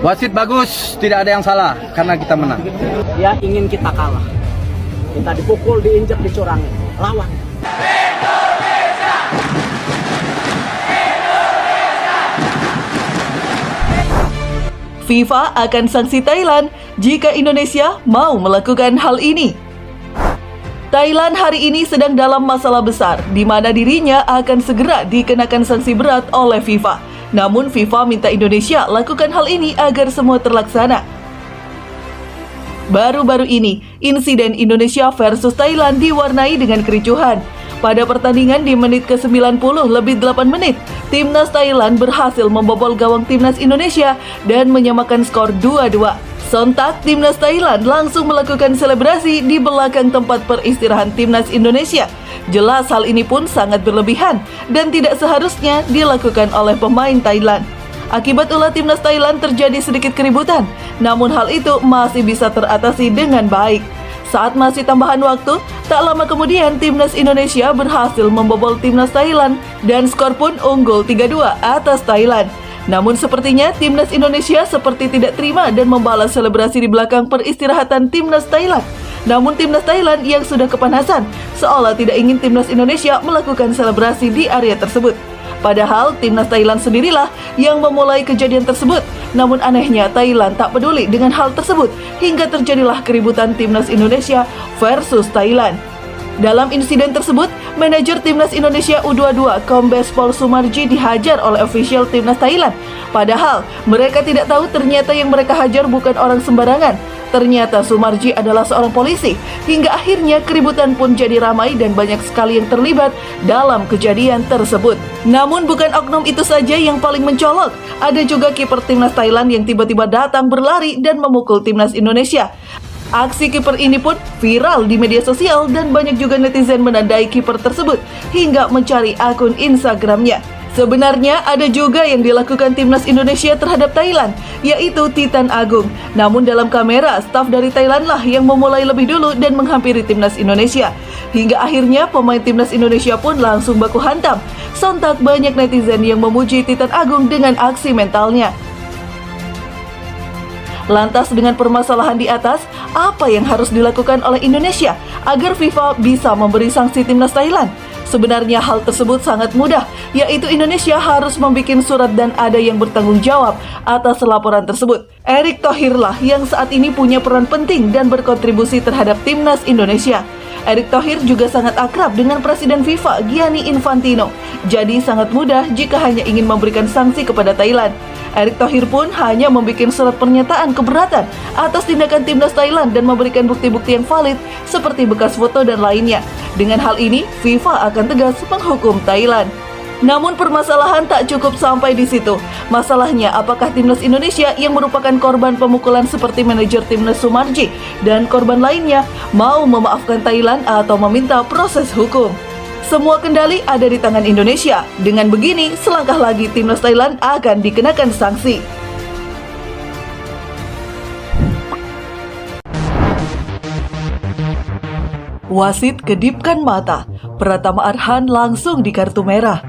Wasit bagus, tidak ada yang salah karena kita menang. Dia ingin kita kalah. Kita dipukul, diinjak, dicurangi. Lawan. Indonesia! FIFA akan sanksi Thailand jika Indonesia mau melakukan hal ini. Thailand hari ini sedang dalam masalah besar, di mana dirinya akan segera dikenakan sanksi berat oleh FIFA. Namun FIFA minta Indonesia lakukan hal ini agar semua terlaksana. Baru-baru ini, insiden Indonesia versus Thailand diwarnai dengan kericuhan. Pada pertandingan di menit ke-90 lebih 8 menit, timnas Thailand berhasil membobol gawang timnas Indonesia dan menyamakan skor 2-2. Sontak, timnas Thailand langsung melakukan selebrasi di belakang tempat peristirahan timnas Indonesia. Jelas hal ini pun sangat berlebihan dan tidak seharusnya dilakukan oleh pemain Thailand. Akibat ulah timnas Thailand terjadi sedikit keributan, namun hal itu masih bisa teratasi dengan baik. Saat masih tambahan waktu, tak lama kemudian timnas Indonesia berhasil membobol timnas Thailand dan skor pun unggul 3-2 atas Thailand. Namun sepertinya timnas Indonesia seperti tidak terima dan membalas selebrasi di belakang peristirahatan timnas Thailand. Namun timnas Thailand yang sudah kepanasan seolah tidak ingin timnas Indonesia melakukan selebrasi di area tersebut. Padahal timnas Thailand sendirilah yang memulai kejadian tersebut. Namun anehnya Thailand tak peduli dengan hal tersebut hingga terjadilah keributan timnas Indonesia versus Thailand. Dalam insiden tersebut, manajer timnas Indonesia U22 Kombes Pol Sumarji dihajar oleh ofisial timnas Thailand. Padahal mereka tidak tahu ternyata yang mereka hajar bukan orang sembarangan. Ternyata Sumarji adalah seorang polisi. Hingga akhirnya keributan pun jadi ramai dan banyak sekali yang terlibat dalam kejadian tersebut. Namun bukan oknum itu saja yang paling mencolok. Ada juga kiper timnas Thailand yang tiba-tiba datang berlari dan memukul timnas Indonesia. Aksi kiper ini pun viral di media sosial dan banyak juga netizen menandai kiper tersebut hingga mencari akun Instagramnya. Sebenarnya ada juga yang dilakukan timnas Indonesia terhadap Thailand, yaitu Titan Agung. Namun dalam kamera, staf dari Thailand lah yang memulai lebih dulu dan menghampiri timnas Indonesia. Hingga akhirnya pemain timnas Indonesia pun langsung baku hantam. Sontak banyak netizen yang memuji Titan Agung dengan aksi mentalnya. Lantas dengan permasalahan di atas, apa yang harus dilakukan oleh Indonesia agar FIFA bisa memberi sanksi timnas Thailand? Sebenarnya hal tersebut sangat mudah, yaitu Indonesia harus membuat surat dan ada yang bertanggung jawab atas laporan tersebut. Erick Thohir lah yang saat ini punya peran penting dan berkontribusi terhadap timnas Indonesia. Erick Thohir juga sangat akrab dengan Presiden FIFA Gianni Infantino, jadi sangat mudah jika hanya ingin memberikan sanksi kepada Thailand. Erick Thohir pun hanya membuat surat pernyataan keberatan atas tindakan timnas Thailand dan memberikan bukti-bukti yang valid seperti bekas foto dan lainnya. Dengan hal ini, FIFA akan tegas menghukum Thailand. Namun permasalahan tak cukup sampai di situ. Masalahnya, apakah timnas Indonesia yang merupakan korban pemukulan seperti manajer timnas Sumarji dan korban lainnya mau memaafkan Thailand atau meminta proses hukum? Semua kendali ada di tangan Indonesia. Dengan begini, selangkah lagi timnas Thailand akan dikenakan sanksi. Wasit kedipkan mata, Pratama Arhan langsung di kartu merah.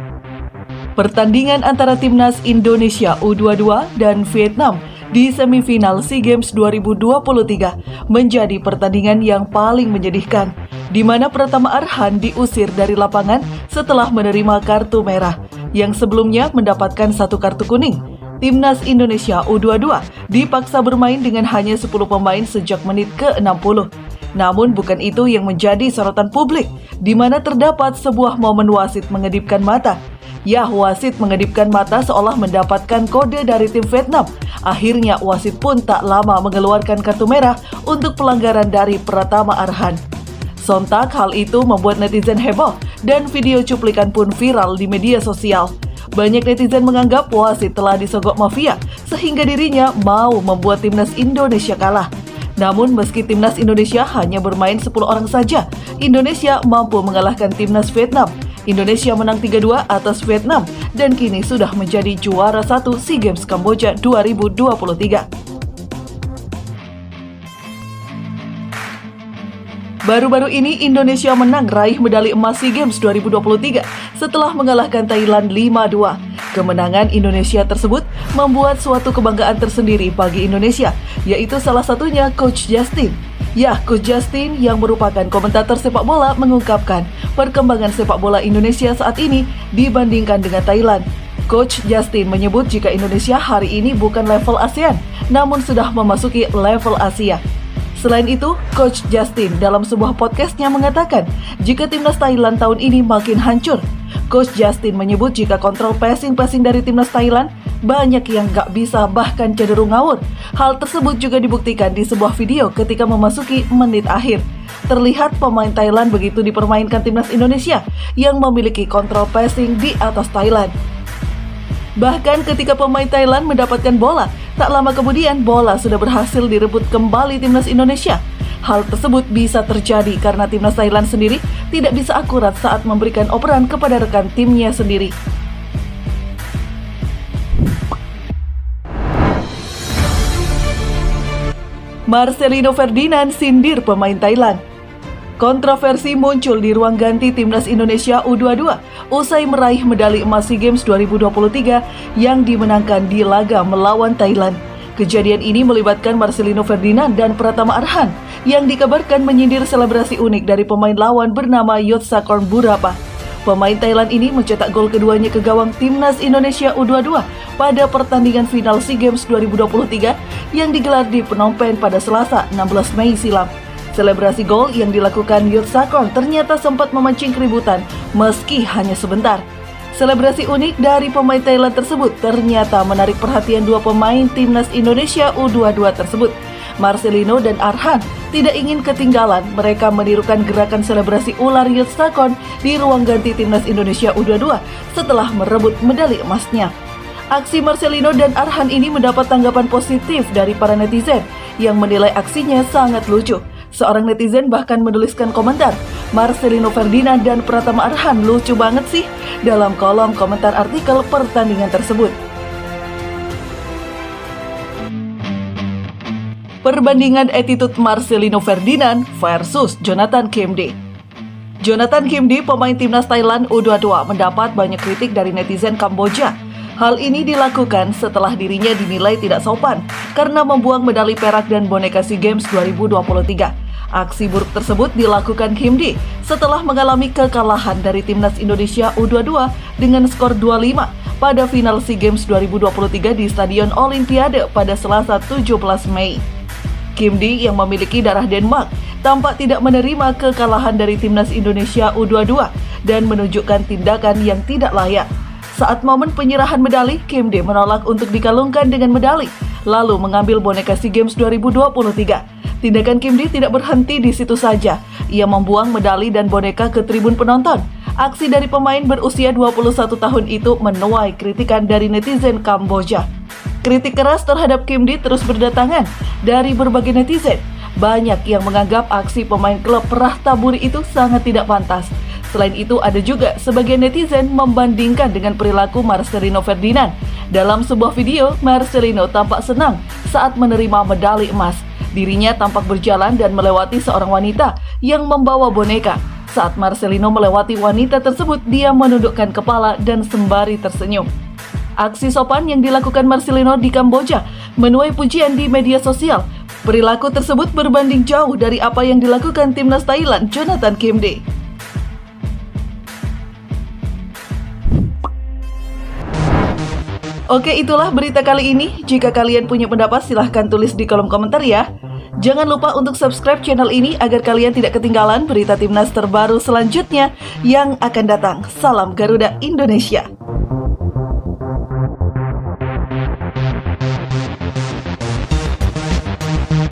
Pertandingan antara timnas Indonesia U22 dan Vietnam di semifinal SEA Games 2023 menjadi pertandingan yang paling menyedihkan, di mana Pratama Arhan diusir dari lapangan setelah menerima kartu merah, yang sebelumnya mendapatkan satu kartu kuning. Timnas Indonesia U22 dipaksa bermain dengan hanya 10 pemain sejak menit ke-60. Namun bukan itu yang menjadi sorotan publik, di mana terdapat sebuah momen wasit mengedipkan mata. Ya, wasit mengedipkan mata seolah mendapatkan kode dari tim Vietnam. Akhirnya wasit pun tak lama mengeluarkan kartu merah untuk pelanggaran dari Pratama Arhan. Sontak hal itu membuat netizen heboh dan video cuplikan pun viral di media sosial. Banyak netizen menganggap wasit telah disogok mafia sehingga dirinya mau membuat timnas Indonesia kalah. Namun meski timnas Indonesia hanya bermain 10 orang saja, Indonesia mampu mengalahkan timnas Vietnam. Indonesia menang 3-2 atas Vietnam dan kini sudah menjadi juara 1 SEA Games Kamboja 2023. Baru-baru ini Indonesia menang raih medali emas SEA Games 2023 setelah mengalahkan Thailand 5-2. Kemenangan Indonesia tersebut membuat suatu kebanggaan tersendiri bagi Indonesia, yaitu salah satunya Coach Justin. Ya, Coach Justin yang merupakan komentator sepak bola mengungkapkan perkembangan sepak bola Indonesia saat ini dibandingkan dengan Thailand. Coach Justin menyebut jika Indonesia hari ini bukan level ASEAN, namun sudah memasuki level Asia. Selain itu, Coach Justin dalam sebuah podcastnya mengatakan jika timnas Thailand tahun ini makin hancur. Coach Justin menyebut jika kontrol passing dari timnas Thailand banyak yang gak bisa bahkan cenderung ngawur. Hal tersebut juga dibuktikan di sebuah video ketika memasuki menit akhir. Terlihat pemain Thailand begitu dipermainkan timnas Indonesia yang memiliki kontrol passing di atas Thailand. Bahkan ketika pemain Thailand mendapatkan bola, tak lama kemudian bola sudah berhasil direbut kembali timnas Indonesia. Hal tersebut bisa terjadi karena timnas Thailand sendiri tidak bisa akurat saat memberikan operan kepada rekan timnya sendiri. Marcelino Ferdinand sindir pemain Thailand. Kontroversi muncul di ruang ganti timnas Indonesia U22 usai meraih medali emas SEA Games 2023 yang dimenangkan di laga melawan Thailand. Kejadian ini melibatkan Marcelino Ferdinand dan Pratama Arhan yang dikabarkan menyindir selebrasi unik dari pemain lawan bernama Yotsakorn Burapa. Pemain Thailand ini mencetak gol keduanya ke gawang timnas Indonesia U22 pada pertandingan final SEA Games 2023 yang digelar di Phnom Penh pada Selasa 16 Mei silam. Selebrasi gol yang dilakukan Yotsakorn ternyata sempat memancing keributan meski hanya sebentar. Selebrasi unik dari pemain Thailand tersebut ternyata menarik perhatian dua pemain timnas Indonesia U22 tersebut. Marcelino dan Arhan tidak ingin ketinggalan, mereka menirukan gerakan selebrasi ular Yotsakorn di ruang ganti timnas Indonesia U22 setelah merebut medali emasnya. Aksi Marcelino dan Arhan ini mendapat tanggapan positif dari para netizen yang menilai aksinya sangat lucu. Seorang netizen bahkan menuliskan komentar, "Marcelino Ferdinand dan Pratama Arhan lucu banget sih," dalam kolom komentar artikel pertandingan tersebut. Perbandingan attitude Marcelino Ferdinand versus Jonathan Kemde. Jonathan Kemde, pemain timnas Thailand U22, mendapat banyak kritik dari netizen Kamboja. Hal ini dilakukan setelah dirinya dinilai tidak sopan karena membuang medali perak dan boneka SEA Games 2023. Aksi buruk tersebut dilakukan Kemde setelah mengalami kekalahan dari timnas Indonesia U22 dengan skor 2-5 pada final SEA Games 2023 di Stadion Olimpiade pada Selasa 17 Mei. Kemde yang memiliki darah Denmark tampak tidak menerima kekalahan dari timnas Indonesia U22 dan menunjukkan tindakan yang tidak layak. Saat momen penyerahan medali, Kemde menolak untuk dikalungkan dengan medali, lalu mengambil boneka SEA Games 2023. Tindakan Kemde tidak berhenti di situ saja. Ia membuang medali dan boneka ke tribun penonton. Aksi dari pemain berusia 21 tahun itu menuai kritikan dari netizen Kamboja. Kritik keras terhadap Kemde terus berdatangan dari berbagai netizen. Banyak yang menganggap aksi pemain klub Perah Taburi itu sangat tidak pantas. Selain itu, ada juga sebagian netizen membandingkan dengan perilaku Marcelino Ferdinand. Dalam sebuah video, Marcelino tampak senang saat menerima medali emas. Dirinya tampak berjalan dan melewati seorang wanita yang membawa boneka. Saat Marcelino melewati wanita tersebut, dia menundukkan kepala dan sembari tersenyum. Aksi sopan yang dilakukan Marcelino di Kamboja menuai pujian di media sosial. Perilaku tersebut berbanding jauh dari apa yang dilakukan timnas Thailand Jonathan Kemde. Oke, itulah berita kali ini. Jika kalian punya pendapat, silahkan tulis di kolom komentar ya. Jangan lupa untuk subscribe channel ini agar kalian tidak ketinggalan berita timnas terbaru selanjutnya yang akan datang. Salam Garuda Indonesia.